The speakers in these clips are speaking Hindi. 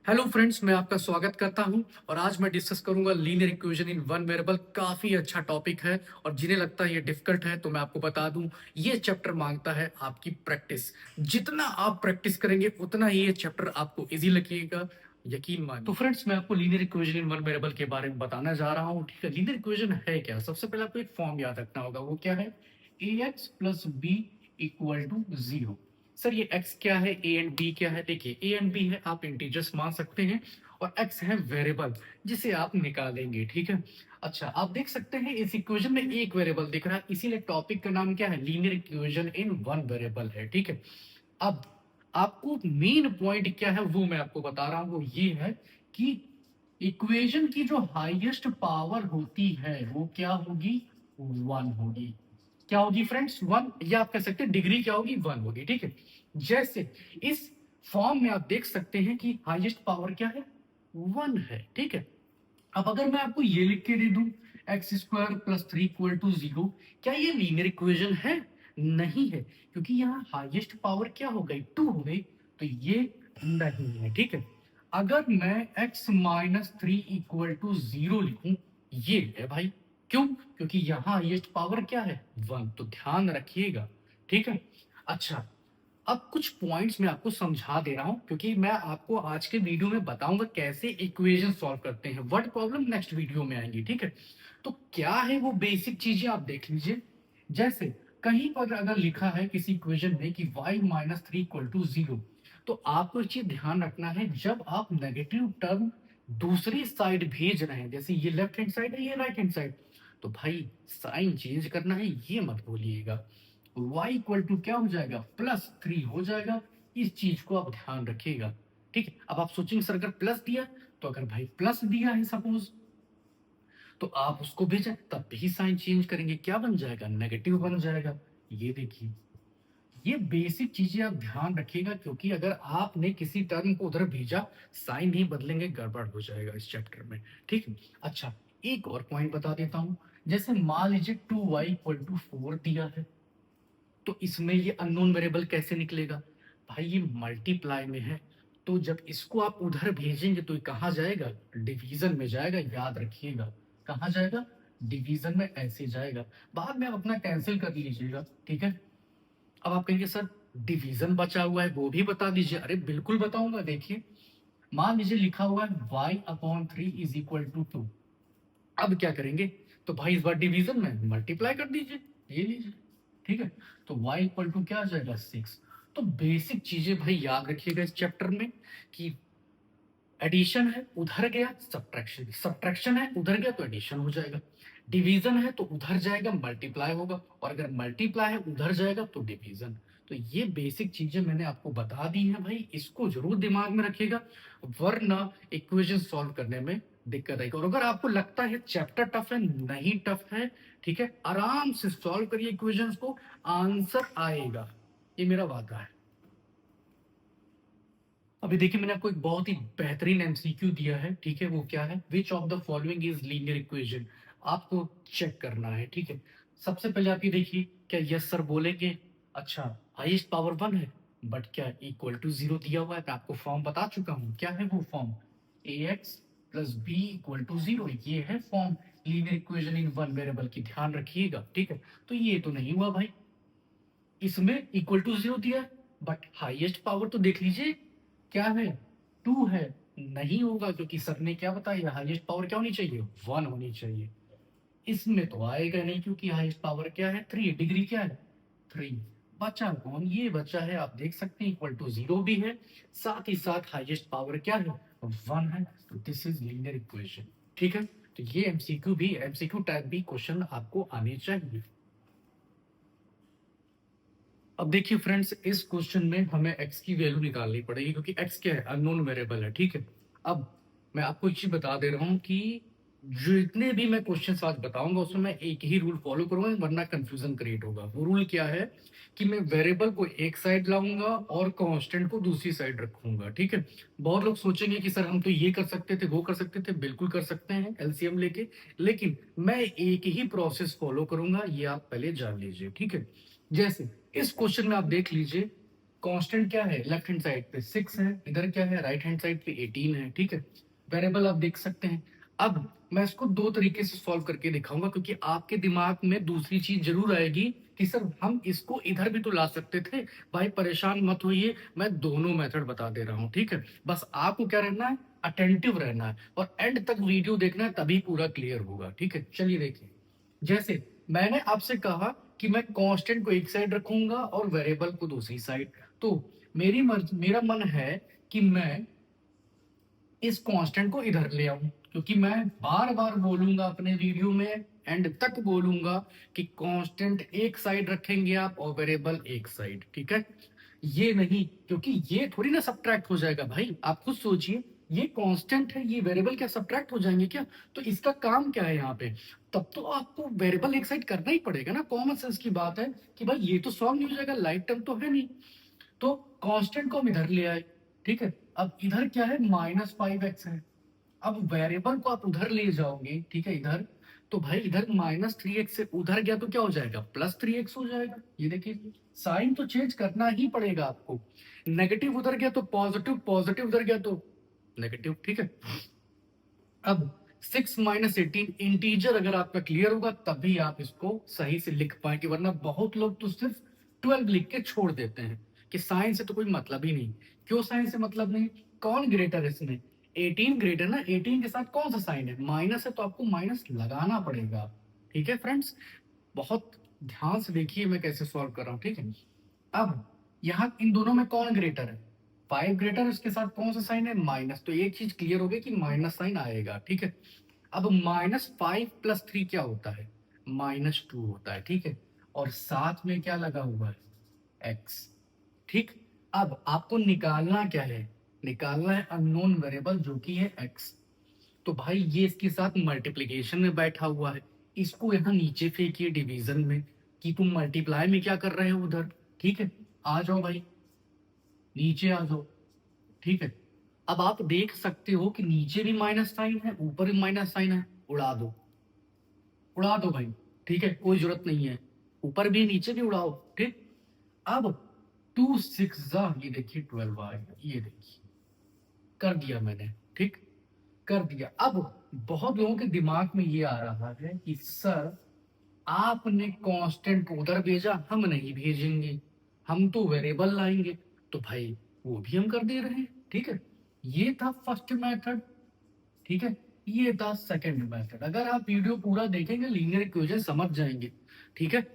हेलो फ्रेंड्स, मैं आपका स्वागत करता हूं और आज मैं डिस्कस करूंगा linear equation in one variable. काफी अच्छा टॉपिक है और जिन्हें लगता है ये डिफिकल्ट है तो मैं आपको बता दूं, ये चैप्टर मांगता है आपकी प्रैक्टिस। जितना आप प्रैक्टिस करेंगे उतना ही ये चैप्टर आपको इजी लगेगा, यकीन मानिए। तो फ्रेंड्स, मैं आपको linear equation in one variable के बारे में बताना जा रहा हूँ। ठीक है, लीनियर इक्वेशन है क्या? सबसे पहले आपको एक फॉर्म याद रखना होगा। वो क्या है? A x plus B equal to zero. Sir ये x क्या है, a एंड b क्या है? देखिए, a एंड b है, आप इंटीजर्स मान सकते हैं, और x है वेरिएबल जिसे आप निकालेंगे। ठीक है। अच्छा, आप देख सकते हैं इस इक्वेशन में एक वेरिएबल दिख रहा है, इसीलिए टॉपिक का नाम क्या है? Linear equation in one variable है। ठीक है। अब आपको मेन पॉइंट क्या है वो मैं आपको बता रहा हूं। वो ये है कि इक्वेशन की जो हाईएस्ट पावर होती है वो क्या होगी? वन होगी। क्या होगी फ्रेंड्स? वन, या आप कह सकते हैं डिग्री क्या होगी? वन होगी। ठीक है। जैसे इस फॉर्म में आप देख सकते हैं कि हाईएस्ट पावर क्या है? वन है। ठीक है। अब अगर मैं आपको ये लिख के दे दूं X square plus three equal to zero, क्या ये लीनियर इक्वेशन है? नहीं है, क्योंकि यहाँ हाईएस्ट पावर क्या हो गई? टू हो गई, तो ये नहीं है। ठीक है। अगर मैं x minus three equal to zero लिखूं, ये है भाई। क्यों? क्योंकि यहाँ हाईएस्ट पावर क्या है? वन। तो ध्यान रखिएगा। ठीक है। अच्छा, अब कुछ पॉइंट्स मैं आपको समझा दे रहा हूं, क्योंकि मैं आपको आज के वीडियो में बताऊंगा कैसे इक्वेशन सॉल्व करते हैं। वर्ड प्रॉब्लम नेक्स्ट वीडियो में आएंगी। ठीक है। तो क्या है वो बेसिक चीजें आप देख लीजिए। जैसे कहीं पर अगर लिखा है किसी इक्वेशन में कि y minus three equal to zero, तो आपको एक चीज ध्यान रखना है, जब आप नेगेटिव टर्म दूसरी साइड भेज रहे हैं, जैसे ये लेफ्ट हैंड साइड है, ये राइट हैंड साइड, तो भाई साइन चेंज करना है, ये मत भूलिएगा। y इक्वल टू क्या हो जाएगा? प्लस थ्री हो जाएगा। इस चीज को आप ध्यान रखिएगा। ठीक है। अब आप सोचेंगे सर अगर प्लस दिया, तो अगर भाई प्लस दिया है सपोज, तो आप उसको भेजें तब भी साइन चेंज करेंगे, क्या बन जाएगा? नेगेटिव बन जाएगा। ये देखिए, ये बेसिक चीजें आप ध्यान रखिएगा, क्योंकि अगर आपने किसी टर्म को उधर भेजा, साइन नहीं बदलेंगे, गड़बड़ हो जाएगा इस चैप्टर में। ठीक है। अच्छा, एक और पॉइंट बता देता हूं। जैसे मान लीजिए two Y equal to four दिया है, तो इसमें ये अननोन वेरिएबल कैसे निकलेगा? भाई ये मल्टीप्लाई में है, तो जब इसको आप उधर भेजेंगे तो ये कहाँ जाएगा? डिवीजन में जाएगा, याद रखिएगा। कहाँ जाएगा? डिवीजन में ऐसे जाएगा। बाद में आप अपना कैंसिल कर लीजिएगा। ठीक है। अब आप कहेंगे सर डिवीजन बचा हुआ है वो भी बता दीजिए। अरे बिल्कुल बताऊंगा। देखिए, मान लीजिए लिखा हुआ है y upon three is equal to two. अब क्या करेंगे? तो भाई इस बार डिवीजन में मल्टीप्लाई कर दीजिए, ये लीजिए। ठीक है। तो y इक्वल टू क्या आ जाएगा? सिक्स। तो बेसिक चीजें भाई याद रखिएगा इस चैप्टर में, कि एडिशन है उधर गया, सब्ट्रैक्शन सब्ट्रैक्शन है उधर गया तो एडिशन हो जाएगा। डिवीजन है तो उधर जाएगा मल्टीप्लाई होगा, और अगर मल्टीप्लाई है उधर जाएगा तो डिवीजन। तो ये बेसिक चीजें मैंने आपको बता दी हैं भाई, इसको जरूर दिमाग में रखिएगा, वरना इक्वेशन सॉल्व करने में दिक्कत आएगी। और अगर आपको लगता है चैप्टर टफ है, नहीं टफ है, ठीक है, आराम से सॉल्व करिए इक्वेशंस को, आंसर आएगा, ये मेरा वादा है। अभी देखिए, मैंने आपको एक बहुत ही बेहतरीन एमसीक्यू दिया है। ठीक है। वो क्या है? Which of the following is linear equation, आपको चेक करना है। ठीक है। सबसे पहले आप ये देखिए, क्या यस सर बोलेंगे? अच्छा, हाईएस्ट पावर वन है, बट क्या इक्वल टू जीरो दिया हुआ है? मैं आपको फॉर्म बता चुका हूं, क्या है वो form? A x plus B equal to zero, ये है form linear equation in one variable की, ध्यान रखिएगा। ठीक है। तो ये तो नहीं हुआ भाई, इसमें इक्वल टू जीरो दिया है, बट हाईएस्ट पावर तो देख लीजिए क्या है? टू है। नहीं होगा, क्योंकि सर ने क्या बताया? हाईएस्ट पावर क्या होनी चाहिए? वन होनी चाहिए। इसमें तो आएगा नहीं, क्योंकि हाईएस्ट पावर क्या है? थ्री। डिग्री क्या है? थ्री। बचा कौन? ये बचा है, आप देख सकते हैं इक्वल टू जीरो भी है, साथ ही साथ हाईएस्ट पावर क्या है? वन है। तो दिस इज लीनियर इक्वेशन। ठीक है। तो ये एमसीक्यू भी, एमसीक्यू टाइप भी क्वेश्चन आपको आने चाहिए। अब देखिए फ्रेंड्स, इस क्वेश्चन में हमें x की वैल्यू निकालनी पड़ेगी, क्योंकि x क्या है? अननोन वेरिएबल है। ठीक है। अब मैं आपको एक चीज बता दे रहा हूं कि जितने भी मैं क्वेश्चन आज बताऊंगा उसमें मैं एक ही रूल फॉलो करूंगा, वरना कंफ्यूजन क्रिएट होगा। वो रूल क्या है? कि मैं वेरिएबल को एक साइड लाऊंगा और कांस्टेंट को दूसरी साइड रखूंगा। ठीक है। बहुत लोग सोचेंगे कि सर हम तो ये कर सकते थे, वो कर सकते थे। बिल्कुल कर सकते हैं एलसीएम लेके, लेकिन मैं एक ही प्रोसेस फॉलो करूंगा, ये आप पहले जान लीजिए। ठीक है। जैसे इस क्वेश्चन में आप देख लीजिए, कांस्टेंट क्या है, लेफ्ट हैंड साइड पे 6 है, इधर क्या है, राइट हैंड साइड पे 18 है, ठीक है। वेरिएबल आप देख सकते हैं। अब मैं इसको दो तरीके से सॉल्व करके दिखाऊंगा, क्योंकि आपके दिमाग में दूसरी चीज जरूर आएगी कि सर हम इसको इधर भी तो ला सकते थे। भाई परेशान मत होइए, मैं दोनों मेथड बता दे रहा हूँ, ठीक है। बस आपको क्या रहना है, अटेंटिव रहना है और एंड तक वीडियो देखना है, तभी पूरा क्लियर होगा, ठीक है। चलिए देखिए, जैसे मैंने आपसे कहा कि मैं कांस्टेंट को एक साइड रखूंगा और वेरिएबल को दूसरी साइड, तो मेरा मन है कि मैं इस कांस्टेंट को इधर ले आऊं, क्योंकि मैं बार बार बोलूंगा अपने वीडियो में, एंड तक बोलूंगा कि कांस्टेंट एक साइड रखेंगे आप और वेरिएबल एक साइड, ठीक है। ये नहीं, क्योंकि ये थोड़ी ना सब्ट्रैक्ट हो जाएगा भाई, आप खुद सोचिए, ये कांस्टेंट है, ये वेरिएबल क्या सब्ट्रैक्ट हो जाएंगे क्या? तो इसका काम क्या है यहाँ पे? तब तो आपको वेरिएबल एक साइड करना ही पड़ेगा ना, कॉमन सेंस की बात है कि भाई ये तो सॉल्व नहीं हो जाएगा, लाइक टर्म तो है नहीं। तो कांस्टेंट को हम इधर ले आए, ठीक है। अब इधर क्या है, -5x है। अब वेरिएबल को आप उधर ले जाओगे, ठीक है, इधर, तो भाई इधर -3x से उधर गया तो क्या हो जाएगा, +3x हो जाएगा। ये देखिए, साइन तो चेंज करना ही पड़ेगा आपको। नेगेटिव उधर गया तो पॉजिटिव, पॉजिटिव उधर गया तो नेगेटिव, ठीक है। अब 6 - 18 इंटीजर अगर आपका क्लियर होगा तभी आप इसको सही से लिख पाएंगे, वरना बहुत लोग तो सिर्फ 12 लिख के छोड़ देते हैं कि साइन से तो कोई मतलब ही नहीं। क्यों साइन से मतलब नहीं? कौन ग्रेटर है इसमें? 18 ग्रेटर ना, 18 के साथ कौन सा साइन है, माइनस है, तो आपको माइनस लगाना पड़ेगा, ठीक है फ्रेंड्स। बहुत ध्यान से देखिए मैं कैसे सॉल्व कर रहा हूँ, ठीक है। अब यहाँ इन दोनों में कौन ग्रेटर है, 5 ग्रेटर, उसके साथ कौन सा साइन है, माइनस, तो एक चीज क्लियर हो गई कि माइनस साइन आएगा, ठीक है। अब -5 + 3 क्या होता है, -2 होता है, ठीक है। और साथ में क्या लगा हुआ है, x, ठीक। अब आपको निकालना क्या है, निकालना है अननोन वेरिएबल जो कि है x। तो भाई ये इसके साथ मल्टीप्लीकेशन में बैठा हुआ है, इसको यहाँ नीचे फेंकिए डिवीजन में, कि तुम मल्टीप्लाई में क्या कर रहे हो उधर, ठीक है। आ जाओ भाई, नीचे आ जाओ, ठीक है। अब आप देख सकते हो कि नीचे भी माइनस साइन है, ऊपर भी माइनस साइन है, उड़ा दो, उड़ा दो भाई, ठीक है, कोई जरूरत नहीं है, ऊपर भी नीचे भी उड़ाओ, ठीक। अब 2 6 ये देखिए 12 आएगा, ये देखिए कर दिया मैंने, ठीक, कर दिया। अब बहुत लोगों के दिमाग में ये आ रहा है कि सर आपने कांस्टेंट को उधर भेजा, हम नहीं भेजेंगे, हम तो वेरिएबल लाएंगे। तो भाई वो भी हम कर दे रहे हैं, ठीक है। ये था फर्स्ट मेथड, ठीक है। ये था सेकंड मेथड। अगर आप वीडियो पूरा देखेंगे लीनियर इक्वेशन समझ जाएंगे, ठीक है।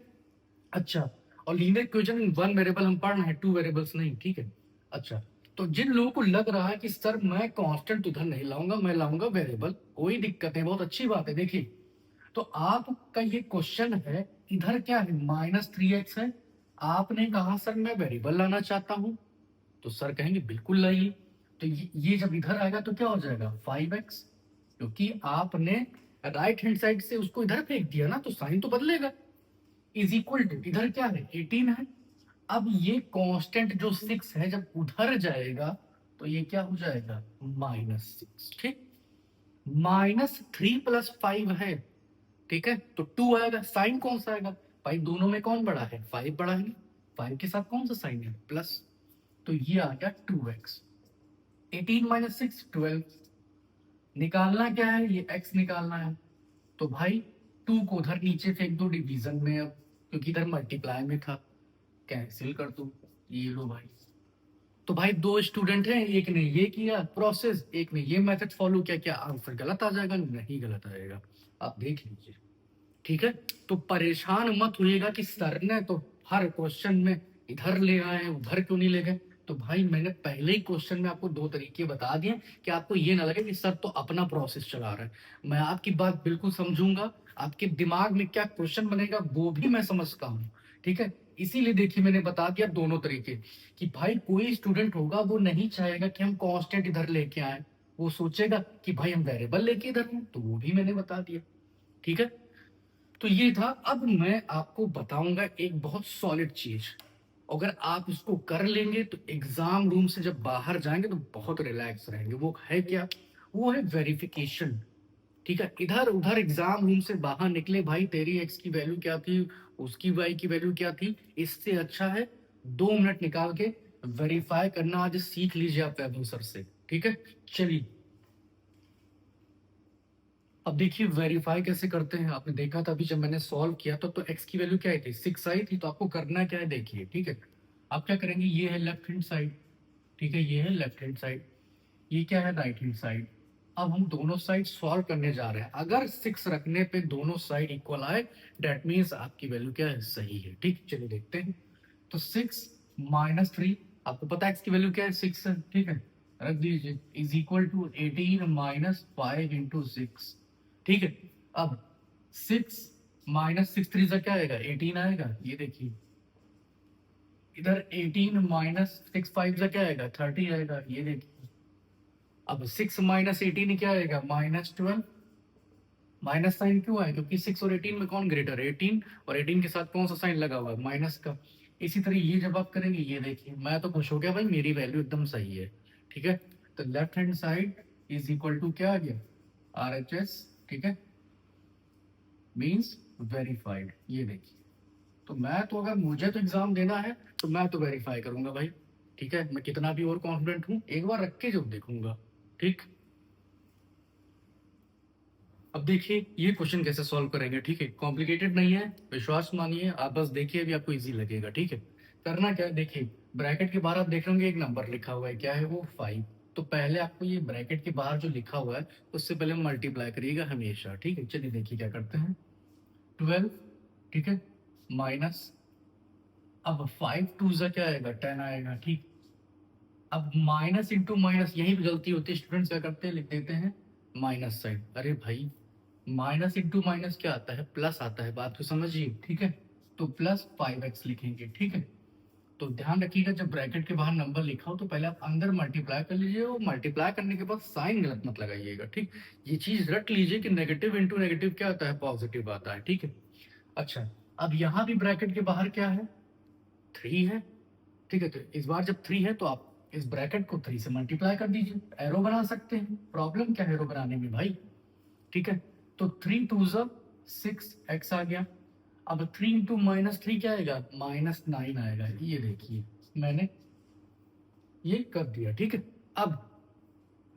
अच्छा, और linear equation in one variable हम पढ़ रहे हैं, टू वेरिएबल्स नहीं, ठीक है। अच्छा, तो जिन लोगों को लग रहा है कि सर मैं कांस्टेंट उधर नहीं लाऊंगा, मैं लाऊंगा वेरिएबल, कोई दिक्कत है, बहुत अच्छी बात है। देखिए, तो आपका ये क्वेश्चन है, इधर क्या है, -3x है, आपने कहा सर मैं वेरिएबल लाना चाहता हूं, तो सर कहेंगे बिल्कुल लाइए। तो ये जब इधर आएगा तो क्या हो जाएगा, 5x, क्योंकि आपने राइट हैंड साइड से उसको इधर फेंक दिया ना, तो साइन तो बदलेगा। इज इक्वल टू, इधर क्या है, 18 है। अब ये कांस्टेंट जो 6 है जब उधर जाएगा तो ये क्या हो जाएगा, -6, ठीक। -3 + 5 है, ठीक है, तो 2 आएगा। साइन कौन सा आएगा भाई, दोनों में कौन बड़ा है, 5 बड़ा है ना, 5 के साथ कौन सा साइन है, प्लस, तो ये आ गया 2x। 18 - 6 12। निकालना क्या है, ये x निकालना है। तो भाई 2 को उधर नीचे फेंक दो डिवीजन में, अब क्योंकि इधर मल्टीप्लाई में था, कैंसिल कर दो, ये लो भाई। तो भाई दो स्टूडेंट हैं, एक ने ये किया प्रोसेस, एक ने ये मेथड फॉलो किया, क्या आंसर गलत आ जाएगा, नहीं गलत आएगा, आप देख लीजिए, ठीक है। तो परेशान मत होइएगा कि सर ने तो हर क्वेश्चन में इधर ले आए, उधर क्यों नहीं ले गए। तो भाई मैंने पहले ही क्वेश्चन में आपको दो तरीके बता दिए कि आपको ये ना लगे कि सर तो अपना प्रोसेस चला रहा है। मैं आपकी बात बिल्कुल समझूंगा, आपके दिमाग में क्या क्वेश्चन बनेगा वो भी मैं समझता हूँ, ठीक है। इसीलिए देखिए मैंने बता दिया दोनों तरीके, कि भाई कोई स्टूडेंट होगा वो नहीं चाहेगा कि हम कांस्टेंट इधर लेके आए, वो सोचेगा कि भाई हम वेरिएबल लेके इधर हैं, तो वो भी मैंने बता दिया, ठीक है। तो ये था। अब मैं आपको बताऊंगा एक बहुत सॉलिड चीज, अगर आप इसको कर लेंगे तो एग्जाम रूम से जब बाहर जाएंगे तो बहुत रिलैक्स रहेंगे। वो है क्या, वो है वेरिफिकेशन, ठीक है। इधर उधर एग्जाम रूम से बाहर निकले, भाई तेरी एक्स की वैल्यू क्या थी, उसकी वाई की वैल्यू क्या थी, इससे अच्छा है 2 मिनट निकाल के वेरीफाई करना आज सीख लीजिए आप वैभव सर से, ठीक है। चलिए अब देखिए वेरीफाई कैसे करते हैं। आपने देखा था अभी जब मैंने सॉल्व किया था तो एक्स की वैल्यू क्या आई थी, 6 आई थी। तो आपको करना क्या है देखिए, ठीक है। आप क्या करेंगे, ये है लेफ्ट हैंड साइड, ठीक है, ये है लेफ्ट हैंड साइड, ये क्या है राइट हैंड साइड। अब हम दोनों साइड सॉल्व करने जा रहे हैं। अगर 6 रखने पे दोनों साइड इक्वल आए दैट मीन्स आपकी वैल्यू क्या है, सही है, ठीक। चलिए देखते हैं। तो 6 - 3, आपको पता है x की वैल्यू क्या है, 6 है, ठीक है। रख दीजिए इज इक्वल टू 18 - 5 × 6, ठीक है। अब 6 - 6 3 क्या आएगा, 18 आएगा, ये देखिए। इधर 18 - 6 5 क्या आएगा, 30 आएगा, ये देखिए। अब 6 - 18 क्या आएगा, -12। माइनस साइन क्यों है, क्योंकि 6 और 18 में कौन ग्रेटर है, 18। और 18 के साथ कौन सा साइन लगा हुआ है, माइनस का। इसी तरह ये जब आप करेंगे, ये देखिए मैं तो खुश हो गया भाई, मेरी वैल्यू एकदम सही है, ठीक है। तो left hand side is equal to क्या आ गया, RHS, ठीक है, मीन्स वेरीफाइड, ये देखिए। तो मैं तो अगर मुझे तो एग्जाम देना है तो मैं तो वेरीफाई करूंगा भाई, ठीक है। मैं कितना भी और कॉन्फिडेंट हूँ, एक बार रख के जब देखूंगा, ठीक। अब देखिए ये क्वेश्चन कैसे सॉल्व करेंगे, ठीक है। कॉम्प्लिकेटेड नहीं है, विश्वास मानिए, आप बस देखिए भी आपको इजी लगेगा, ठीक है। करना क्या है देखिए, ब्रैकेट के बाहर आप देख रहे एक नंबर लिखा हुआ है, क्या है वो, 5। तो पहले आपको ये ब्रैकेट के बाहर जो लिखा हुआ है उससे पहले मल्टीप्लाई करिएगा हमेशा, ठीक है। चलिए देखिए क्या करते हैं, 12, ठीक है, माइनस, अब 5 2 क्या आएगा, 10 आएगा, ठीक। अब माइनस इंटू माइनस, यही भी गलती होती है, स्टूडेंट्स क्या करते हैं, लिख देते हैं माइनस साइन। अरे भाई माइनस इंटू माइनस क्या आता है, प्लस आता है, बात को समझिए, ठीक है। तो +5x लिखेंगे, ठीक है। तो ध्यान रखिएगा जब ब्रैकेट के बाहर नंबर लिखा हो तो पहले आप अंदर मल्टीप्लाई कर लीजिए, और मल्टीप्लाई करने के बाद साइन गलत मत लगाइएगा, ठीक। ये चीज रट लीजिए कि नेगेटिव इंटू नेगेटिव क्या आता है, पॉजिटिव आता है, ठीक है। अच्छा, अब यहाँ भी ब्रैकेट के बाहर क्या है, 3 है, ठीक है। तो इस बार जब 3 है तो आप इस ब्रैकेट को 3 से मल्टीप्लाई कर दीजिए, एरो बना सकते हैं, प्रॉब्लम क्या है एरो बनाने में भाई, ठीक है। तो 3 2 6x आ गया। अब 3 इंटू -3 क्या आएगा, -9 आएगा, ये देखिए मैंने ये कर दिया, ठीक है। अब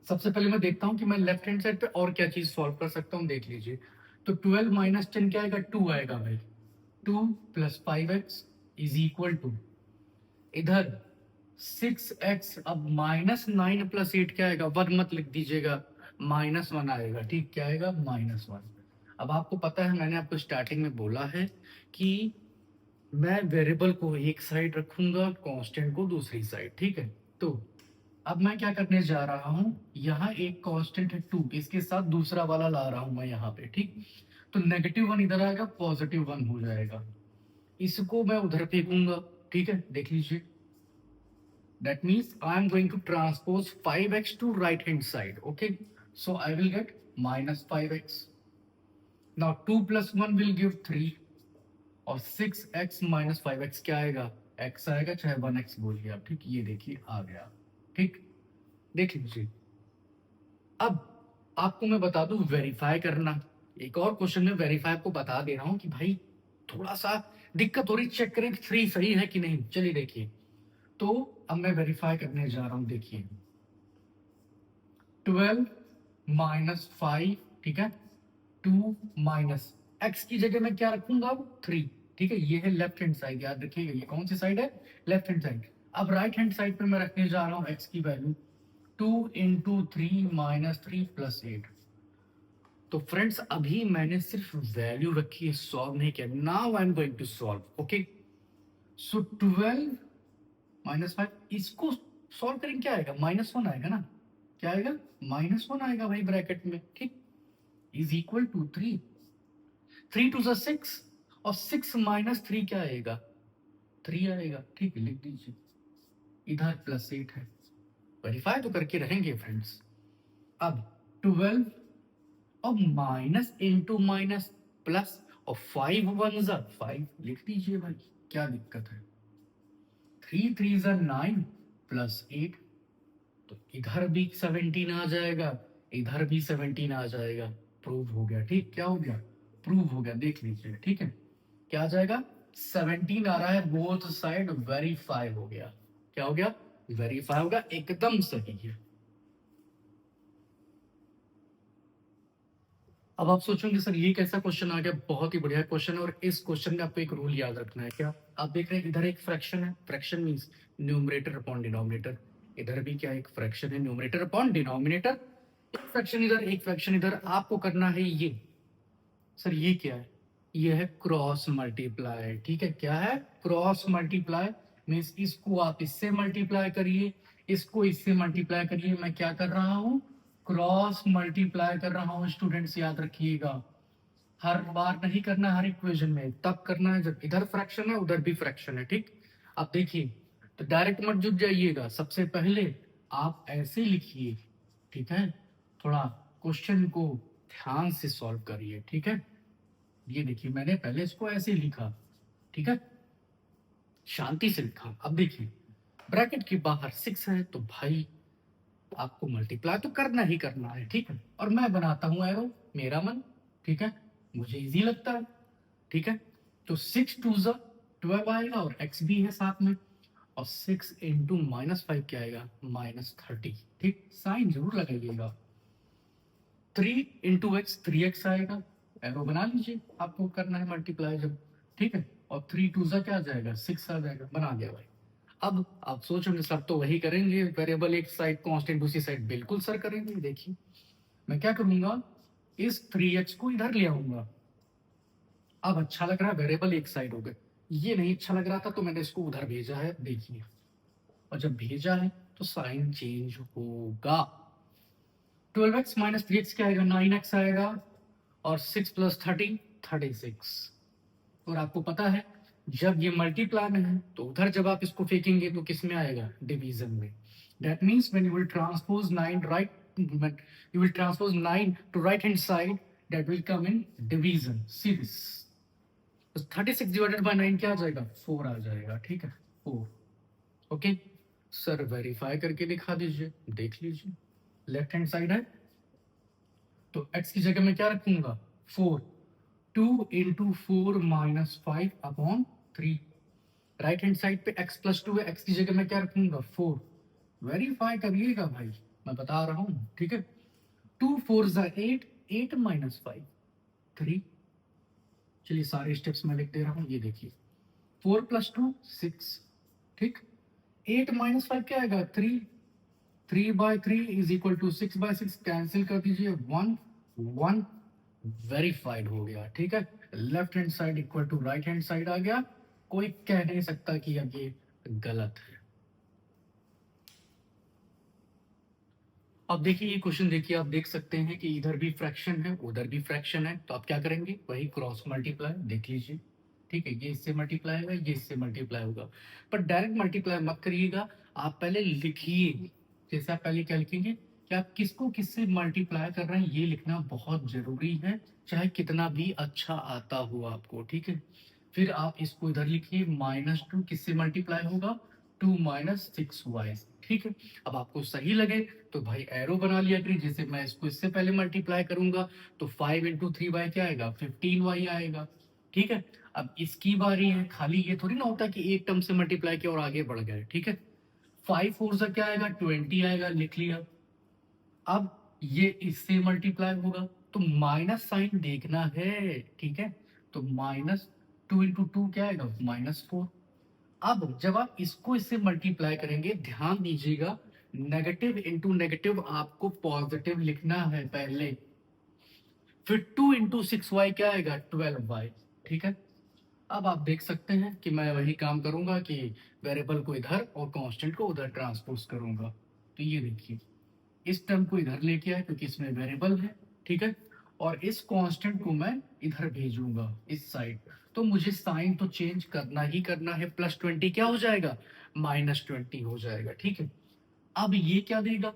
सबसे पहले मैं देखता हूं कि मैं लेफ्ट हैंड साइड पे और क्या चीज सॉल्व कर सकता हूं, देख लीजिए। तो 12 - 10 क्या आएगा, 2 आएगा भाई। 2 + 5x इज इक्वल टू, इधर 6x, अब -9 + 8 क्या आएगा, 1 मत लिख दीजिएगा, -1 आएगा, ठीक। क्या आएगा, -1। अब आपको पता है मैंने आपको स्टार्टिंग में बोला है कि मैं वेरिएबल को एक साइड रखूंगा, कांस्टेंट को दूसरी साइड, ठीक है। तो अब मैं क्या करने जा रहा हूं, यहाँ एक कांस्टेंट है 2, इसके साथ दूसरा वाला ला रहा हूं मैं यहाँ पे, ठीक। तो -1 इधर आएगा, +1 हो जाएगा, इसको मैं उधर फेंकूंगा, ठीक है। देख लीजिए, that means I am going to transpose 5x to right hand side, okay. So I will get -5x. Now 2 + 1 will give 3, और 6x - 5x क्या आएगा, x आएगा, चाहे 1x बोलिए आप, ठीक। ये देखिए आ गया, ठीक। देख लीजिए, अब आपको मैं बता दूं वेरीफाई करना। एक और क्वेश्चन में वेरीफाई आपको बता दे रहा हूं कि भाई थोड़ा सा दिक्कत हो रही, चेक करें कि 3 सही है कि नहीं। चलिए देखिए, तो अब मैं वेरीफाई करने जा रहा हूं, देखिए 12 - 5, ठीक है, 2 माइनस एक्स की जगह मैं क्या रखूंगा, अब 3, ठीक है। ये है लेफ्ट हैंड साइड, याद रखिएगा ये कौन सी साइड है, लेफ्ट हैंड साइड। अब राइट हैंड साइड पे मैं रखने जा रहा हूँ एक्स की वैल्यू 2 × 3 - 3 + 8। तो फ्रेंड्स अभी मैंने सिर्फ वैल्यू रखी है, सॉल्व नहीं किया। Now I am going to solve, okay. So 12 -5, इसको सॉल्व करेंगे, क्या आएगा, -1 आएगा ना, क्या आएगा, -1 आएगा भाई ब्रैकेट में, ठीक। इज इक्वल टू 3, 3 2 6, और 6 - 3 क्या आएगा, 3 आएगा, ठीक है। लिख दीजिए, इधर +8 है, वेरीफाई तो करके रहेंगे फ्रेंड्स। अब 12, और माइनस इंटू माइनस प्लस, और 5 1 5 लिख दीजिए भाई, क्या दिक्कत है। 3 3 9 +8, तो इधर भी 17 आ जाएगा, इधर भी 17 आ जाएगा, प्रूव हो गया, ठीक। क्या हो गया, प्रूव हो गया, देख लीजिए, ठीक है। क्या आ जाएगा, 17 आ रहा है, बोथ साइड वेरीफाई हो गया। क्या हो गया, वेरीफाई होगा, एकदम सही है। अब आप सोचोगे सर ये कैसा क्वेश्चन आ गया, बहुत ही बढ़िया क्वेश्चन है, और इस क्वेश्चन में आपको एक रूल याद रखना है। क्या आप देख रहे हैं, इधर एक फ्रैक्शन है, fraction means numerator upon denominator, इधर भी क्या एक फ्रैक्शन है, न्यूमरेटर अपॉन डिनोमिनेटर, एक फ्रैक्शन इधर एक फ्रैक्शन इधर, आपको करना है ये, सर ये क्या है, ये है क्रॉस मल्टीप्लाई, ठीक है, क्या है, क्रॉस मल्टीप्लाई, मीन्स इसको आप इससे मल्टीप्लाई करिए, इसको इससे मल्टीप्लाई करिए, मैं क्या कर रहा हूं, क्रॉस मल्टीप्लाई कर रहा हूं। स्टूडेंट्स याद रखिएगा, हर बार नहीं करना, हर इक्वेशन में तब करना है जब इधर फ्रैक्शन है उधर भी फ्रैक्शन है, ठीक। अब देखिए, तो डायरेक्ट मत जुट जाइएगा, सबसे पहले आप ऐसे लिखिए, ठीक है, थोड़ा क्वेश्चन को ध्यान से सॉल्व करिए, ठीक है। ये देखिए, मैंने पहले इसको ऐसे लिखा, ठीक है, शांति से लिखा। अब देखिए, ब्रैकेट के बाहर 6 है, तो भाई आपको मल्टीप्लाई तो करना ही करना है, ठीक है, और मैं बनाता हूं एरो, मेरा मन, ठीक है, मुझे इजी लगता है, ठीक है। तो 6 2 12 आएगा, और x भी है साथ में, और 6 इंटू -5 क्या आएगा, -30, ठीक, साइन जरूर लगाइएगा। 3 इंटू एक्स 3x आएगा, एरो बना लीजिए, आपको करना है मल्टीप्लाई जब, ठीक है, और 3 2 क्या आ जाएगा, 6 आ जाएगा, बना दिया भाई। अब आप सोचोगे सर तो वही करेंगे, वेरिएबल एक साइड कांस्टेंट दूसरी साइड, बिल्कुल सर करेंगे। देखिए मैं क्या करूंगा, इस 3x को इधर ले आऊंगा, अब अच्छा लग रहा है, वेरिएबल एक साइड हो गए, ये नहीं अच्छा लग रहा था तो मैंने इसको उधर भेजा है, देखिए, और जब भेजा है तो साइन चेंज होगा, 12x माइनस 3x क्या आएगा, 9x आएगा, और 6 प्लस 30 36। और आपको पता है जब ये मल्टीप्लाई में है तो उधर जब आप इसको फेंकेंगे तो किस में आएगा, डिवीजन में। That means when you will transpose 9 right, you will transpose 9 to right hand side, that will come in division, see this, तो 36 डिवाइडेड बाय 9 क्या आ जाएगा, 4 आ जाएगा, ठीक है, 4। ओके सर, वेरीफाई करके दिखा दीजिए, देख लीजिए, लेफ्ट हैंड साइड है तो x की जगह मैं क्या रखूंगा, 4, 2 into 4 -5 upon 3, right hand side पे x प्लस 2 है, x की जगह मैं क्या रखूंगा, 4, वेरीफाई करिएगा भाई, मैं बता रहा हूं, ठीक है। 2 4 8, 8 -5 3, चलिए सारे स्टेप्स मैं लिख दे रहा हूं, ये देखिए, 4 + 2 6, ठीक, 8 -5 क्या आएगा, 3, 3/3 इज इक्वल टू 6/6, कैंसिल कर दीजिए, 1 1, वेरीफाइड हो गया, ठीक है, left hand side equal to right hand side आ गया, कोई कह नहीं सकता कि अब ये गलत है। अब देखिए ये क्वेश्चन, देखिए आप देख सकते हैं कि इधर भी फ्रैक्शन है उधर भी फ्रैक्शन है, तो आप क्या करेंगे, वही क्रॉस मल्टीप्लाई, देख लीजिए, ठीक है, ये इससे मल्टीप्लाई होगा, ये इससे मल्टीप्लाई होगा, पर डायरेक्ट मल्टीप्लाई मत करिएगा, आप पहले लिखिए, जैसे आप पहले क्या लिखेंगे कि आप किसको किससे मल्टीप्लाई कर रहे हैं, ये लिखना बहुत जरूरी है, चाहे कितना भी अच्छा आता हो आपको, ठीक है। फिर आप इसको इधर लिखिए, -2 किससे मल्टीप्लाई होगा, 2 - 6y, ठीक है। अब आपको सही लगे तो भाई एरो बना लिया करिए, जैसे मैं इसको इससे पहले मल्टीप्लाई करूंगा तो 5 इंटू 3y क्या आएगा, 15y आएगा, ठीक है। अब इसकी बारी है, खाली ये थोड़ी ना होता कि एक टर्म से मल्टीप्लाई किया और आगे बढ़ गए, ठीक है। 5 4 से क्या आएगा, 20 आएगा, लिख लिया। अब ये इससे मल्टीप्लाई होगा तो माइनस साइन देखना है, ठीक है, तो -2 इंटू 2 क्या आएगा, -4। अब जब आप इसको इससे मल्टीप्लाई करेंगे, ध्यान दीजिएगा, नेगेटिव इंटू नेगेटिव आपको पॉजिटिव लिखना है पहले, फिर 2 इंटू 6y क्या आएगा, 12y, ठीक है। अब आप देख सकते हैं कि मैं वही काम करूंगा कि वेरिएबल को इधर और कांस्टेंट को उधर ट्रांसपोज करूंगा, तो ये देखिए, इस टर्म को इधर लेके आए क्योंकि इसमें वेरिएबल है, ठीक है, और इस कांस्टेंट को मैं इधर भेजूंगा इस साइड, तो मुझे साइन तो चेंज करना ही करना है, +20 क्या हो जाएगा, -20 हो जाएगा, ठीक है। अब ये क्या देगा,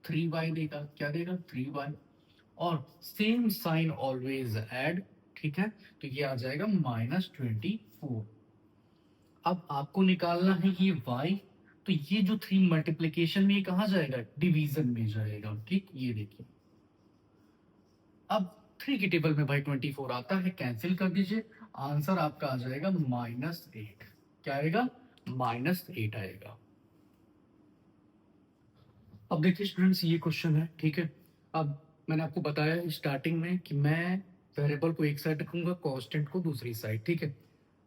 3y देगा, क्या देगा, 3y, और सेम साइन ऑलवेज ऐड, ठीक है, तो ये आ जाएगा -24। अब आपको निकालना है ये y, तो ये जो 3 मल्टीप्लीकेशन में ये कहा जाएगा, डिवीजन में जाएगा, ठीक, ये देखिए। अब 3 की टेबल में भाई 24 आता है, कैंसिल कर दीजिए, आंसर आपका आ जाएगा -8, क्या आएगा, -8 आएगा। अब देखिए स्टूडेंट्स, ये क्वेश्चन है, ठीक है। अब मैंने आपको बताया स्टार्टिंग में कि मैं वेरिएबल को एक साइड रखूंगा, कांस्टेंट को दूसरी साइड, ठीक है।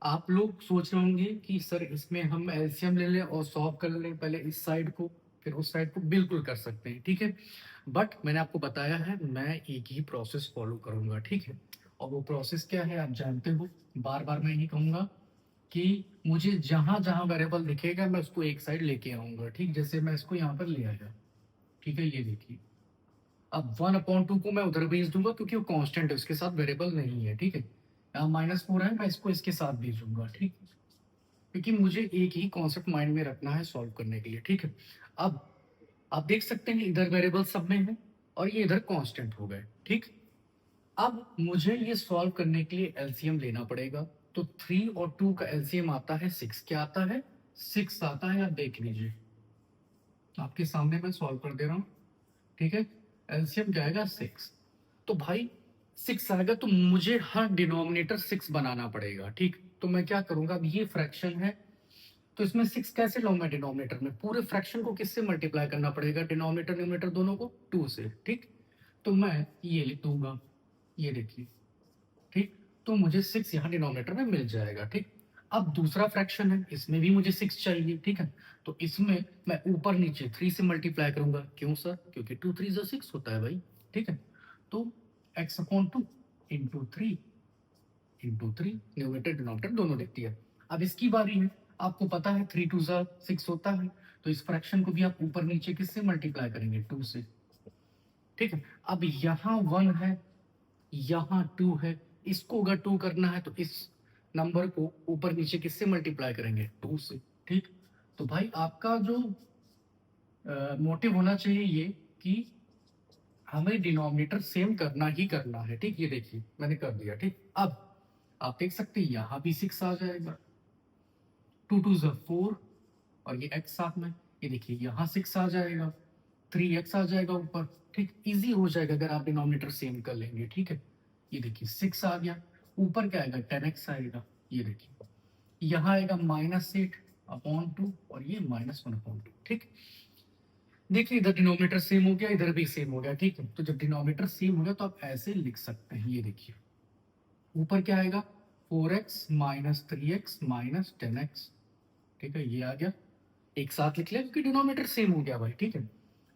आप लोग सोच रहे होंगे कि सर इसमें हम एलसीएम ले लें और सॉल्व कर लें, पहले इस साइड को फिर उस साइड को, बिल्कुल कर सकते हैं, ठीक है। बट मैंने आपको बताया है मैं एक ही प्रोसेस फॉलो करूंगा, ठीक है। और वो प्रोसेस क्या है आप जानते हो, बार बार मैं यही कहूंगा कि मुझे जहां जहां वेरिएबल दिखेगा मैं उसको एक साइड लेके आऊंगा, ठीक। जैसे मैं इसको यहाँ पर ले आया, ठीक है, ये देखिए। अब 1/2 को मैं उधर भेज दूंगा क्योंकि वो कांस्टेंट है, उसके साथ वेरिएबल नहीं है, ठीक है। यहाँ -4 है, मैं इसको इसके साथ भेजूंगा, ठीक। क्योंकि मुझे एक ही कॉन्सेप्ट माइंड में रखना है सॉल्व करने के लिए, ठीक है। अब आप देख सकते हैं इधर वेरिएबल सब में है और ये इधर कांस्टेंट हो गए, ठीक। अब मुझे ये सॉल्व करने के लिए एलसीएम लेना पड़ेगा। तो 3 और 2 का एलसीएम आता है 6। क्या आता है? 6 आता है, आप देख लीजिए, आपके सामने मैं सॉल्व कर दे रहा हूँ, ठीक है। एलसीएम क्या आएगा? 6। तो भाई 6 आएगा तो मुझे हर डिनोमिनेटर 6 बनाना पड़ेगा, ठीक। तो मैं क्या करूंगा, अब ये फ्रैक्शन है तो इसमें 6 कैसे लाऊं मैं डिनोमिनेटर में? पूरे फ्रैक्शन को किससे मल्टीप्लाई करना पड़ेगा, डिनोमिनेटर न्यूमरेटर दोनों को? 2 से, ठीक। तो मैं ये लिख दूंगा, ये देखिए, ठीक। तो मुझे 6 यहाँ डिनोमिनेटर में मिल जाएगा, ठीक। अब दूसरा फ्रैक्शन है, इसमें भी मुझे 6 चाहिए, ठीक है। तो इसमें मैं ऊपर नीचे 3 से मल्टीप्लाई करूंगा। क्यों सर? क्योंकि 2 3 6 होता है भाई, ठीक है। तो x/2 into 3 into 3, numerator denominator दोनों लिख दिया। अब इसकी बारी है, आपको पता है 3 2 6 होता है, तो इस फ्रैक्शन को भी आप ऊपर नीचे किससे मल्टीप्लाई करेंगे? 2 से, ठीक है। अब यहाँ 1 है, यहाँ 2 है, इसको अगर 2 करना है तो इस नंबर को ऊपर नीचे किससे मल्टीप्लाई करेंगे? 2 से, ठीक। तो भाई आपका जो मोटिव होना चाहिए ये कि हमें डिनोमिनेटर सेम करना ही करना है, ठीक। ये देखिए मैंने कर दिया, ठीक। अब आप देख सकते हैं यहाँ भी 6 आ जाएगा, 2 2 4 और ये x साथ में, ये देखिए यहाँ 6 आ जाएगा, 3x आ जाएगा ऊपर, ठीक। इजी हो जाएगा अगर आप डिनोमिनेटर सेम कर लेंगे, ठीक है। ये देखिए 6 आ गया, ऊपर क्या आएगा? 10x आएगा, ये देखिए। यहाँ आएगा -8/2 और ये -1/2, ठीक। देखिए इधर डिनोमिनेटर सेम हो गया, इधर भी सेम हो गया, ठीक है। तो जब डिनोमिनेटर सेम हो गया तो आप ऐसे लिख सकते हैं, ये देखिए ऊपर क्या आएगा? 4x - 3x - 10x, ठीक है। ये आ गया, एक साथ लिख लिया क्योंकि डिनोमिनेटर सेम हो गया भाई, ठीक है।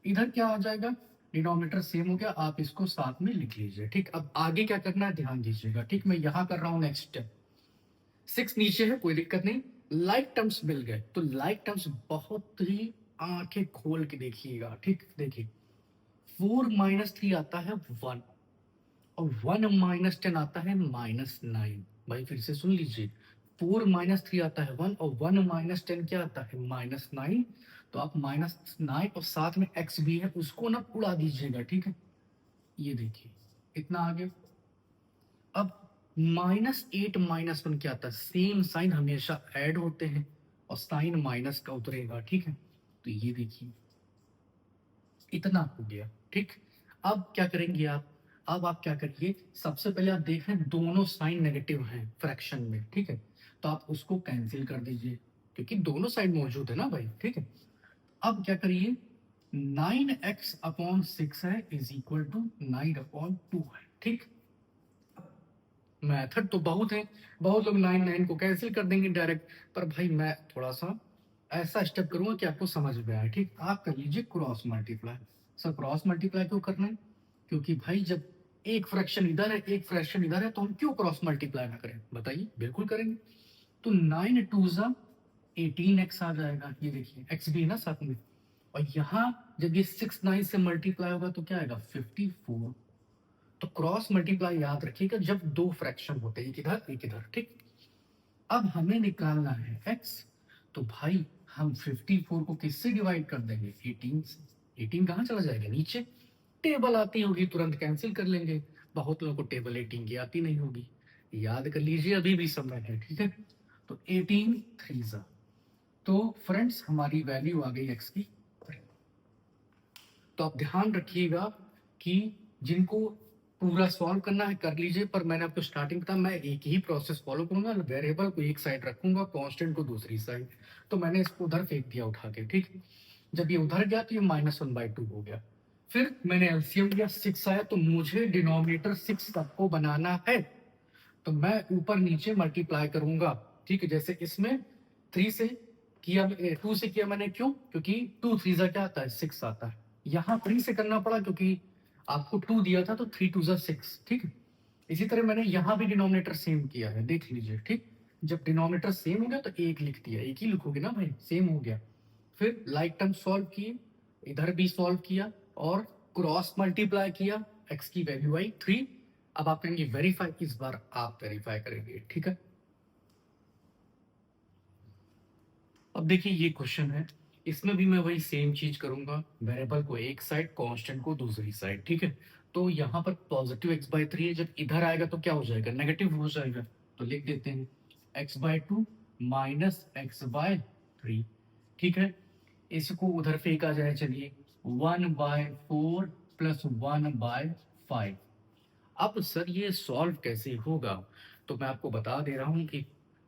इधर क्या आ जाएगा? डिनोमिनेटर सेम हो गया, आप इसको साथ में लिख लीजिए, ठीक। अब आगे क्या करना है ध्यान दीजिएगा, ठीक। मैं यहाँ कर रहा हूँ नेक्स्ट स्टेप। 6 नीचे है, कोई दिक्कत नहीं। लाइक टर्म्स मिल गए तो लाइक टर्म्स बहुत ही आंखें खोल के देखिएगा, ठीक। देखिए 4 - 3 आता है 1 और 1 - 10 आता है -9। भाई फिर से सुन लीजिए, 4 - 3 आता है 1 और 1 - 10 क्या आता है? -9। तो आप -9 और साथ में x भी है उसको ना उड़ा दीजिएगा, ठीक है। ये देखिए इतना आ गया। अब -8 -1 क्या आता है? सेम साइन हमेशा ऐड होते हैं और साइन माइनस का उतरेगा, ठीक है। तो ये देखिए इतना हो गया, ठीक। अब क्या करेंगे आप? अब आप क्या करिए, सबसे पहले आप देख रहे हैं दोनों साइन नेगेटिव हैं फ्रैक्शन में, ठीक है। तो आप उसको कैंसिल कर दीजिए क्योंकि दोनों साइड मौजूद है ना भाई, ठीक है। अब क्या करिए, 9x/6 है इज इक्वल टू 9/2 है, ठीक। मेथड तो बहुत है, बहुत लोग 9 को कैंसिल कर देंगे डायरेक्ट, पर भाई मैं थोड़ा सा ऐसा स्टेप करूंगा कि आपको समझ में आए, ठीक। आप कर लीजिए cross multiply. Sir cross multiply क्यों करना है? क्योंकि भाई जब एक फ्रैक्शन इधर है एक फ्रैक्शन इधर है तो हम क्यों क्रॉस मल्टीप्लाई ना करें? बताइए, बिल्कुल करेंगे। तो 9 2 18x आ जाएगा, ये देखिए x भी है ना साथ में। और यहाँ जब ये 6 9 से मल्टीप्लाई होगा तो क्या आएगा? 54। तो क्रॉस मल्टीप्लाई याद रखिएगा जब दो फ्रैक्शन होते हैं, एक इधर एक इधर, ठीक। अब हमें निकालना है x। तो भाई हम 54 को किससे डिवाइड कर देंगे? 18 से। 18 कहाँ चला जाएगा? नीचे। टेबल आती होगी तुरंत कैंसिल कर लेंगे। बहुत लोगों को टेबल 18 की आती नहीं होगी, याद कर लीजिए अभी भी समय है, ठीक है। तो 18 3 तो फ्रेंड्स हमारी वैल्यू आ गई x की। तो आप ध्यान रखिएगा कि जिनको पूरा सॉल्व करना है कर लीजिए, पर मैंने आपको स्टार्टिंग बताया मैं एक ही प्रोसेस फॉलो करूंगा, वेरिएबल को एक साइड रखूंगा, कांस्टेंट को दूसरी साइड। तो मैंने इसको उधर फेंक दिया उठा के, ठीक। जब ये उधर गया तो ये -1/2 हो गया। फिर मैंने एलसीएम लिया, 6 आया, तो मुझे डिनोमिनेटर 6 तक को बनाना है, तो मैं ऊपर नीचे मल्टीप्लाई करूंगा। ठीक है, जैसे इसमें 3 से किया, 2 से किया मैंने, क्यों? क्योंकि 2 3 जा क्या आता है, 6 आता है। यहाँ 3 से करना पड़ा क्योंकि आपको 2 दिया था, तो 3 2 जा 6। ठीक है, इसी तरह मैंने यहाँ भी डिनोमिनेटर सेम किया है, देख लीजिए। ठीक, जब डिनोमिनेटर सेम हो गया तो एक लिख दिया, एक ही लिखोगे ना भाई, सेम हो गया। फिर लाइक टर्म सॉल्व किए, इधर भी सॉल्व किया और क्रॉस मल्टीप्लाई किया, एक्स की वैल्यू आई 3। अब आप कहेंगे वेरीफाई, इस बार आप वेरीफाई करेंगे। ठीक है, अब देखिए ये क्वेश्चन है, इसमें भी मैं वही सेम चीज करूंगा, वेरिएबल को एक साइड, कांस्टेंट को दूसरी साइड। ठीक है, तो यहाँ पर पॉजिटिव x/3 है, जब इधर आएगा तो क्या हो जाएगा, नेगेटिव हो जाएगा। तो लिख देते हैं x/2 माइनस x/3। ठीक है, इसको उधर फेंका जाए, चलिए 1/4 प्लस 1/5। अब सर ये सॉल्व कैसे होगा, तो मैं आपको बता दे रहा हूं कि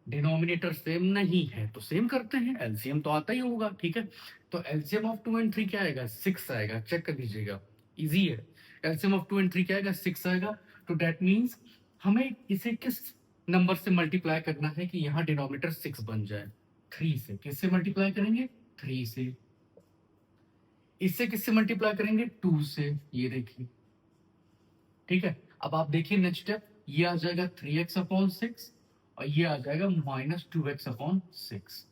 डिनोमिनेटर सेम नहीं है तो सेम करते हैं, एलसीएम तो आता ही होगा। ठीक है, तो एलसीएम ऑफ 2 एंड 3 क्या आएगा, 6 आएगा, चेक कर लीजिएगा, इजी है। एलसीएम ऑफ 2 एंड 3 क्या आएगा, 6 आएगा। तो दैट मीन्स हमें इसे किस नंबर से मल्टीप्लाई करना है कि यहाँ डिनोमिनेटर 6 बन जाए, 3 से। किससे मल्टीप्लाई करेंगे, 3 से। इससे किससे मल्टीप्लाई करेंगे, 2 से, ये देखिए। ठीक है, अब आप देखिए नेक्स्ट स्टेप, ये आ जाएगा 3x/6 और ये आ जाएगा -2x/6।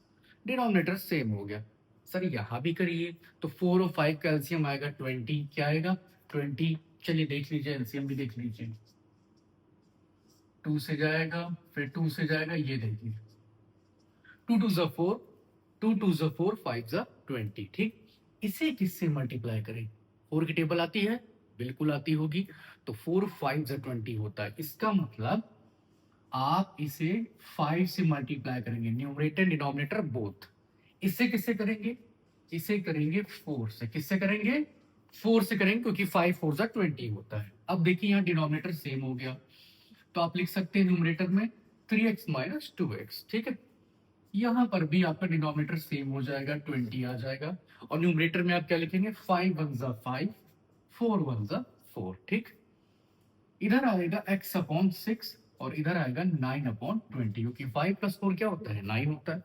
डिनोमिनेटर सेम हो गया। सर यहाँ भी करिए, तो 4 और 5 का एलसीएम आएगा 20। क्या आएगा, 20। चलिए देख लीजिए, एलसीएम भी देख लीजिए। 2 से जाएगा, फिर 2 से जाएगा, ये देखिए 2 2 ज़ा 4, 2 2 ज़ा 4, 5 ज़ा 20। ठीक, इसे किससे मल्टीप्लाई करें, 4 की टेबल आती है, बिल्कुल आती होगी। तो 4 5 ज़ा 20 होता है, इसका मतलब आप इसे 5 से मल्टीप्लाई करेंगे, न्यूमरेटर डिनोमिनेटर बोथ। इससे किससे करेंगे, इसे करेंगे 4 से। किससे करेंगे, 4 से करेंगे, क्योंकि 5 4 ज़ा 20 होता है। अब देखिए यहाँ डिनोमिनेटर सेम हो गया, तो आप लिख सकते हैं न्यूमरेटर में 3x माइनस 2x। ठीक है, यहाँ पर भी आपका डिनोमिनेटर सेम हो जाएगा, 20 आ जाएगा। और न्यूमरेटर में आप क्या लिखेंगे, 5 1 ज़ा 5, 4 1 ज़ा 4। ठीक, इधर आएगा x/6 और इधर आएगा 9/20, क्योंकि 5 प्लस 4 क्या होता है, 9 होता है।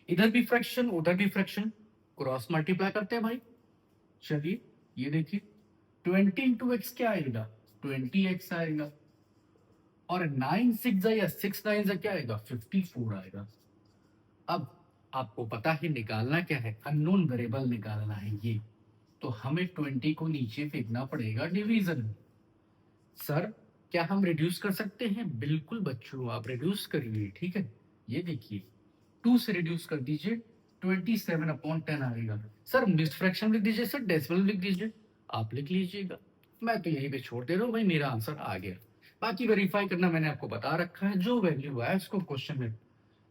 इधर भी फ्रैक्शन, उधर भी फ्रैक्शन, क्रॉस मल्टीप्लाई करते हैं भाई। चलिए ये देखिए, 20 इंटू एक्स क्या आएगा, 20x आएगा। और 9 6 या 6 9 क्या आएगा, 54 आएगा। अब आपको पता है निकालना क्या है, अननोन वेरिएबल निकालना है ये। तो हमें 20 को नीचे फेंकना पड़ेगा डिवीजन में। सर क्या हम रिड्यूस कर सकते हैं, बिल्कुल बच्चों आप रिड्यूस करिए। ठीक है, ये देखिए 2 से रिड्यूस कर दीजिए, 27/10 आएगा। सर मिक्स्ड फ्रैक्शन लिख दीजिए, सर डेसिमल लिख दीजिए, आप लिख लीजिएगा। मैं तो यहीं पे छोड़ दे रहा हूँ भाई, मेरा आंसर आ गया। बाकी वेरीफाई करना मैंने आपको बता रखा है, जो वैल्यू है उसको क्वेश्चन में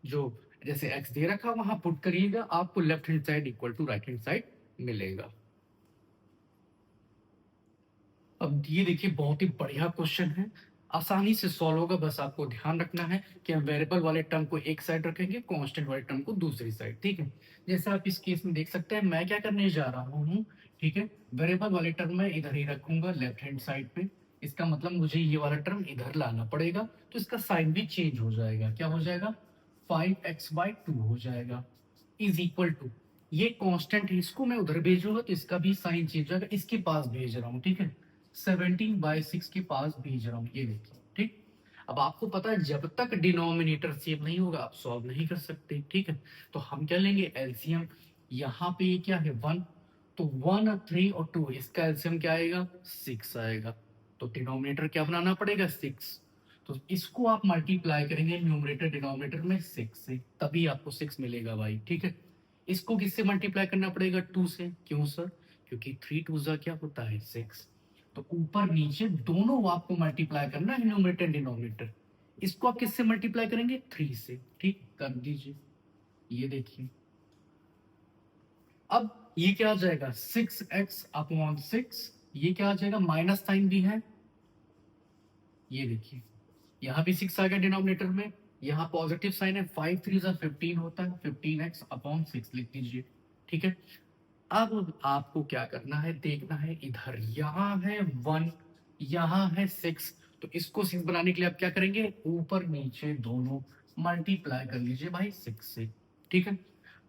जो जैसे एक्स दे रखा वहां पुट करिएगा, आपको left hand side equal to right hand side मिलेगा। अब ये देखिए बहुत ही बढ़िया क्वेश्चन है, आसानी से सॉल्व होगा। बस आपको ध्यान रखना है कि हम वेरिएबल वाले टर्म को एक साइड रखेंगे, कांस्टेंट वाले टर्म को दूसरी साइड। ठीक है, जैसे आप इस केस में देख सकते हैं मैं क्या करने जा रहा हूँ। ठीक है, वेरिएबल वाले टर्म मैं इधर ही रखूंगा लेफ्ट हैंड साइड पे। इसका मतलब मुझे ये वाला टर्म इधर लाना पड़ेगा, तो इसका साइन भी चेंज हो जाएगा। क्या हो जाएगा, 5x/2 हो जाएगा, इज इक्वल टू, ये कांस्टेंट है, इसको मैं उधर भेजूंगा तो इसका भी साइन चेंज हो जाएगा, इसके पास भेज रहा हूँ। ठीक है, 17/6 के पास भेज रहा हूँ, ये देखिए। ठीक, अब आपको पता है जब तक डिनोमिनेटर सेम नहीं होगा आप सॉल्व नहीं कर सकते। ठीक है, तो हम क्या लेंगे, एलसीएम। यहाँ पे ये क्या है, 1, तो 1 3 और 2, इसका एलसीएम क्या आएगा, 6 आएगा। तो डिनोमिनेटर क्या बनाना पड़ेगा, 6। तो इसको आप मल्टीप्लाई करेंगे न्यूमरेटर डिनोमिनेटर में 6 से, तभी आपको 6 मिलेगा भाई। ठीक है, इसको किससे मल्टीप्लाई करना पड़ेगा, 2 से। क्यों सर, क्योंकि 3 2 जा क्या होता है, 6। तो ऊपर नीचे दोनों आपको मल्टीप्लाई करना है, न्यूमरेटर डिनोमिनेटर। इसको आप किससे मल्टीप्लाई करेंगे, 3 से। ठीक, कर दीजिए, ये देखिए। अब ये क्या आ जाएगा, 6x/6। ये क्या आ जाएगा, माइनस साइन भी है, ये देखिए। यहाँ भी 6 आ गया डिनोमिनेटर में, यहाँ पॉजिटिव साइन है, 5 3 15 होता है, 15x/6 लिख दीजिए। ठीक है। अब आपको क्या करना है, देखना है इधर यहाँ है 1, यहाँ है 6, तो इसको 6 बनाने के लिए आप क्या करेंगे, ऊपर नीचे दोनों मल्टीप्लाई कर लीजिए भाई 6 से, ठीक है।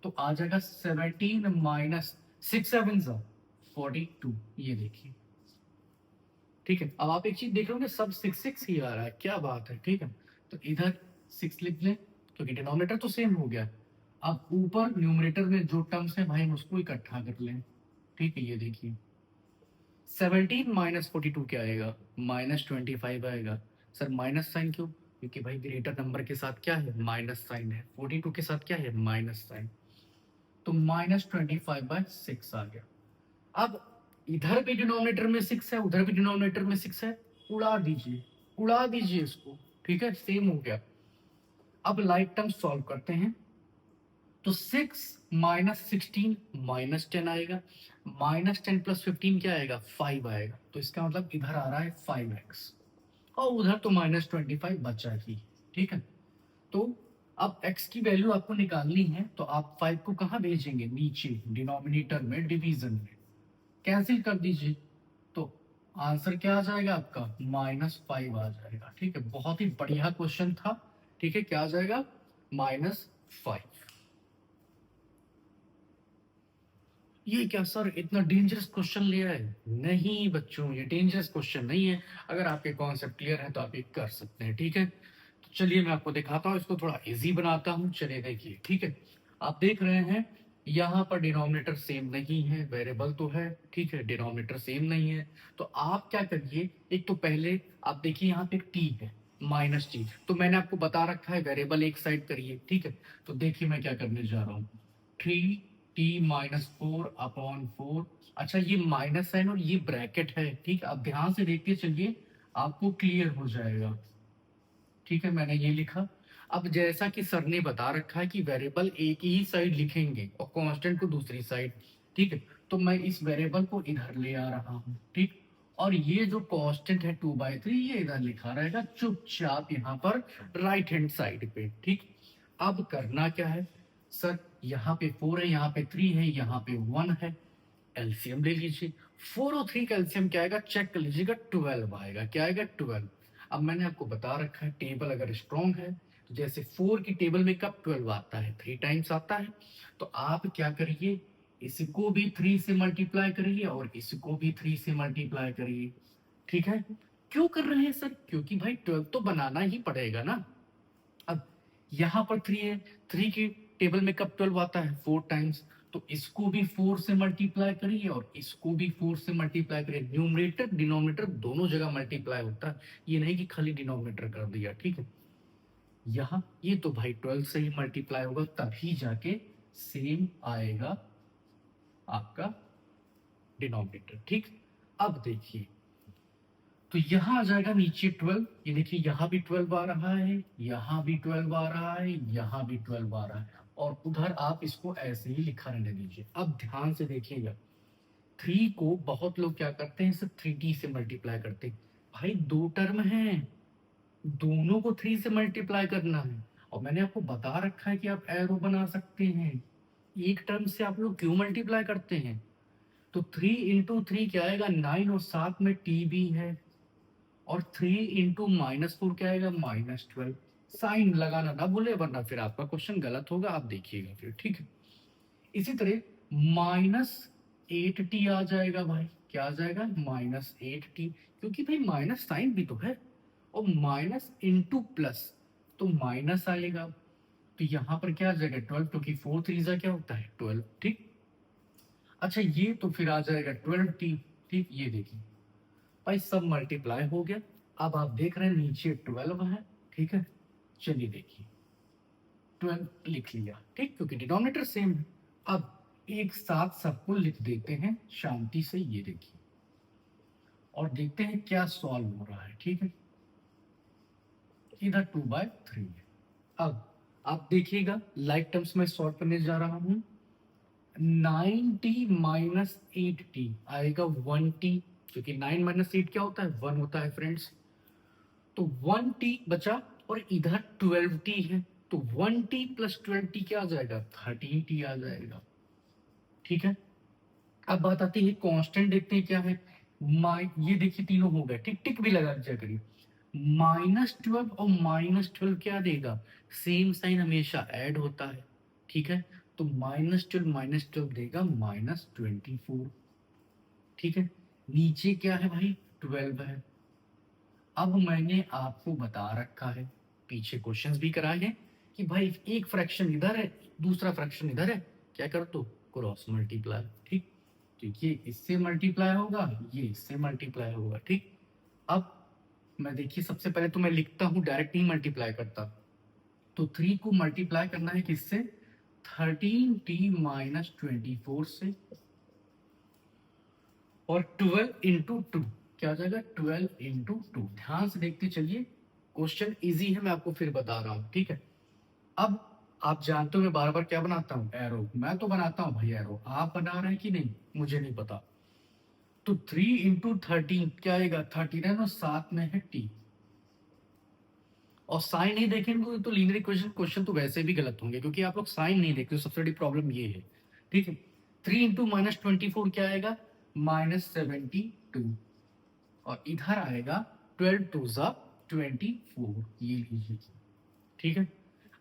तो आ जाएगा 17 माइनस 6 7 42, ये देखिए, ठीक है। अब आप एक चीज देख रहे होंगे, सब 6 ही आ रहा है, क्या बात है, ठीक है। तो इधर 6 लिख लें, क्योंकि डिनोमिनेटर तो सेम हो गया। अब ऊपर न्यूमरेटर में जो टर्म्स है भाई उसको इकट्ठा कर लें, ठीक है। ये देखिए 17 माइनस 42 क्या आएगा, -25 आएगा। सर माइनस साइन क्यों, क्योंकि भाई ग्रेटर नंबर के साथ क्या है, माइनस साइन है, 42 के साथ क्या है, माइनस साइन। तो -25/6 आ गया। अब इधर भी डिनोमिनेटर में 6 है, उधर भी डिनोमिनेटर में 6 है, उड़ा दीजिए, उड़ा दीजिए इसको, ठीक है, सेम हो गया। अब लाइक टर्म सॉल्व करते हैं, तो 6 माइनस 16 -10 आएगा, -10 प्लस 15 क्या आएगा, 5 आएगा। तो इसका मतलब इधर आ रहा है 5x, और उधर तो -25 बचा ही, ठीक है। तो अब x की वैल्यू आपको निकालनी है, तो आप 5 को कहाँ भेजेंगे, नीचे डिनोमिनेटर में, डिवीजन में, कैंसिल कर दीजिए। तो आंसर क्या आ जाएगा आपका, -5 आ जाएगा, ठीक है। बहुत ही बढ़िया क्वेश्चन था, ठीक है। क्या आ जाएगा, -5। ये क्या सर इतना डेंजरस क्वेश्चन लिया है, नहीं बच्चों ये डेंजरस क्वेश्चन नहीं है। अगर आपके कॉन्सेप्ट क्लियर है तो आप ये कर सकते हैं, ठीक है। तो चलिए मैं आपको दिखाता हूँ, इसको थोड़ा इजी बनाता हूँ, चलिए देखिए, ठीक है। आप देख रहे हैं यहाँ पर डिनोमिनेटर सेम नहीं है, वेरिएबल तो है, ठीक है, डिनोमिनेटर सेम नहीं है। तो आप क्या करिए, एक तो पहले आप देखिए यहाँ पे टी है, -t, तो मैंने आपको बता रखा है वेरिएबल एक साइड करिए, ठीक है। तो देखिए मैं क्या करने जा रहा हूँ, 3t-4/4। अच्छा ये माइनस साइन और ये ब्रैकेट है, ठीक है। अब ध्यान से देखिए, चलिए आपको क्लियर हो जाएगा, ठीक है। मैंने ये लिखा। अब जैसा कि सर ने बता रखा है कि वेरिएबल एक ही साइड लिखेंगे और कांस्टेंट को दूसरी साइड, ठीक है। तो मैं इस वेरिएबल को इधर ले आ रहा हूँ, ठीक। और ये जो कांस्टेंट है 2/3 ये इधर लिखा रहेगा चुपचाप यहाँ पर राइट हैंड साइड पे, ठीक। अब करना क्या है सर, यहाँ पे 4 है, यहाँ पे 3 है, यहाँ पे 1 है, एलसीएम ले लीजिए। 4 और 3 का एलसीएम क्या आएगा, चेक कर लीजिएगा, 12 आएगा। क्या आएगा, 12। अब मैंने आपको बता रखा है टेबल अगर स्ट्रॉन्ग है, तो जैसे 4 की टेबल में कब 12 आता है, 3 टाइम्स आता है। तो आप क्या करिए, इसको भी 3 से मल्टीप्लाई करिए और इसको भी 3 से मल्टीप्लाई करिए, ठीक है। क्यों कर रहे हैं सर, क्योंकि भाई 12 तो बनाना ही पड़ेगा ना। अब यहाँ पर 3 है, 3 की टेबल में कब 12 आता है, 4 टाइम्स। तो इसको भी 4 से मल्टीप्लाई करिए और इसको भी 4 से मल्टीप्लाई करिए। न्यूमरेटर डिनोमिनेटर दोनों जगह मल्टीप्लाई होता है, ये नहीं कि खाली डिनोमिनेटर कर दिया, ठीक है। यहाँ ये तो भाई 12 से ही मल्टीप्लाई होगा, तभी जाके सेम आएगा आपका डिनोमिनेटर, ठीक। अब देखिए, तो यहाँ आ जाएगा नीचे 12, ये देखिए यहाँ भी 12 आ रहा है, यहाँ भी 12 आ रहा है, यहाँ भी 12 आ रहा है, और उधर आप इसको ऐसे ही लिखा रहने दीजिए। अब ध्यान से देखिएगा, 3 को बहुत लोग क्या करते हैं, सिर्फ 3t से मल्टीप्लाई करते हैं। भाई दो टर्म हैं, दोनों को 3 से मल्टीप्लाई करना है। और मैंने आपको बता रखा है कि आप एरो बना सकते हैं, एक टर्म से आप लोग क्यों मल्टीप्लाई करते हैं। तो 3 × 3 क्या आएगा, 9, और साथ में टी भी है, और 3 × -4 क्या आएगा, -12। साइन लगाना ना भूले, वरना फिर आपका क्वेश्चन गलत होगा, आप देखिएगा फिर, ठीक है। इसी तरह -8t आ जाएगा भाई, क्या आ जाएगा, -8t, क्योंकि भाई माइनस साइन भी तो है, और माइनस इंटू प्लस, तो माइनस आएगा। तो यहाँ पर क्या आ जाएगा, 12, क्योंकि 4 3 क्या होता है, 12, ठीक। अच्छा ये तो फिर आ जाएगा 12t, ठीक। ये देखिए भाई सब मल्टीप्लाई हो गया। अब आप देख रहे हैं नीचे 12 है, ठीक है। चलिए देखिए 12 लिख लिया, ठीक, क्योंकि डिनोमिनेटर सेम है। अब एक साथ सबको लिख देते हैं शांति से, ये देखिए, और देखते हैं क्या सॉल्व हो रहा है, ठीक है। इधर 2/3 है। अब आप देखिएगा लाइक टर्म्स में सॉल्व करने जा रहा हूं, 9t-8t आएगा 1t, क्योंकि 9 - 8 क्या होता है, 1 होता है फ्रेंड्स। तो 1t बचा, और इधर 12t है, तो 1t + 12t क्या आ जाएगा, 13t आ जाएगा। ठीक है। अब बात आती है कांस्टेंट, देखते हैं क्या है। ये देखिए तीनों हो गए, टिक टिक भी लगा दिया करिए। -12 और -12 क्या देगा, सेम साइन हमेशा ऐड होता है, ठीक है। तो -12 देगा -24, ठीक है। नीचे क्या है भाई, 12 है। अब मैंने आपको बता रखा है, पीछे क्वेश्चंस भी कराए हैं कि भाई एक फ्रैक्शन इधर है, दूसरा फ्रैक्शन इधर है, क्या कर दो, क्रॉस मल्टीप्लाई, ठीक। तो ये इससे मल्टीप्लाई होगा, ये इससे मल्टीप्लाई होगा, ठीक। अब मैं देखिए सबसे पहले तो मैं लिखता हूं, डायरेक्ट नहीं मल्टीप्लाई करता। तो 3 को मल्टीप्लाई करना है किससे, 13t-24 से, और 12 इंटू टू क्या हो जाएगा, 12 इंटू टू। ध्यान से देखते चलिए, क्वेश्चन इजी है, मैं आपको फिर बता रहा हूं, ठीक है। अब आप जानते हो मैं बार बार क्या बनाता हूं, एरो। मैं तो बनाता हूं भाई एरो, आप बना रहे हैं कि नहीं मुझे नहीं पता। तो 3 इंटू 13 क्या आएगा, 39, और साथ में है टी। और साइन नहीं देखेंगे तो लीनियर इक्वेशन क्वेश्चन तो वैसे भी गलत होंगे, क्योंकि आप लोग साइन नहीं देखते हो, सबसे बड़ी प्रॉब्लम ये है, ठीक है। 3 इंटू -24 क्या आएगा, -72, और इधर आएगा 12 टू ज़ा 24, ये लीजिए, ठीक है।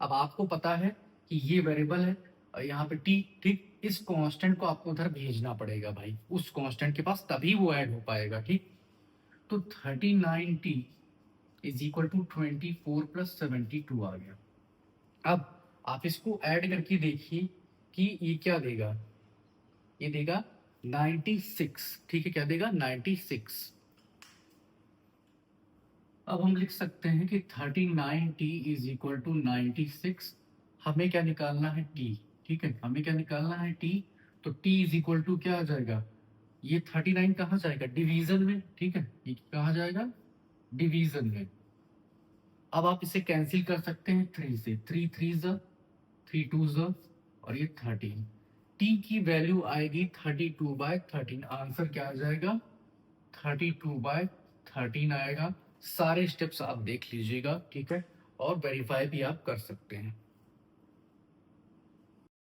अब आपको पता है कि ये वेरिएबल है और यहाँ पे टी, ठीक। इस कांस्टेंट को आपको उधर भेजना पड़ेगा भाई उस कांस्टेंट के पास, तभी वो ऐड हो पाएगा, ठीक। तो 39t is equal to 24 plus 72 आ गया। अब आप इसको ऐड करके देखिए कि ये क्या देगा, ये देगा 96, ठीक है। क्या देगा, 96। अब हम लिख सकते हैं कि 39t इज इक्वल टू 96। हमें क्या निकालना है, t, ठीक है। हमें क्या निकालना है, t। तो t इज इक्वल टू क्या आ जाएगा, ये 39 कहाँ जाएगा, डिवीजन में, ठीक है। ये कहाँ जाएगा, डिवीजन में। अब आप इसे कैंसिल कर सकते हैं 3 से, 3 3 ज़ा, 3 2 ज़ा, और ये 13। t की वैल्यू आएगी 32/13। आंसर क्या आ जाएगा, 32/13 आएगा। सारे स्टेप्स आप देख लीजिएगा, ठीक है, और वेरीफाई भी आप कर सकते हैं।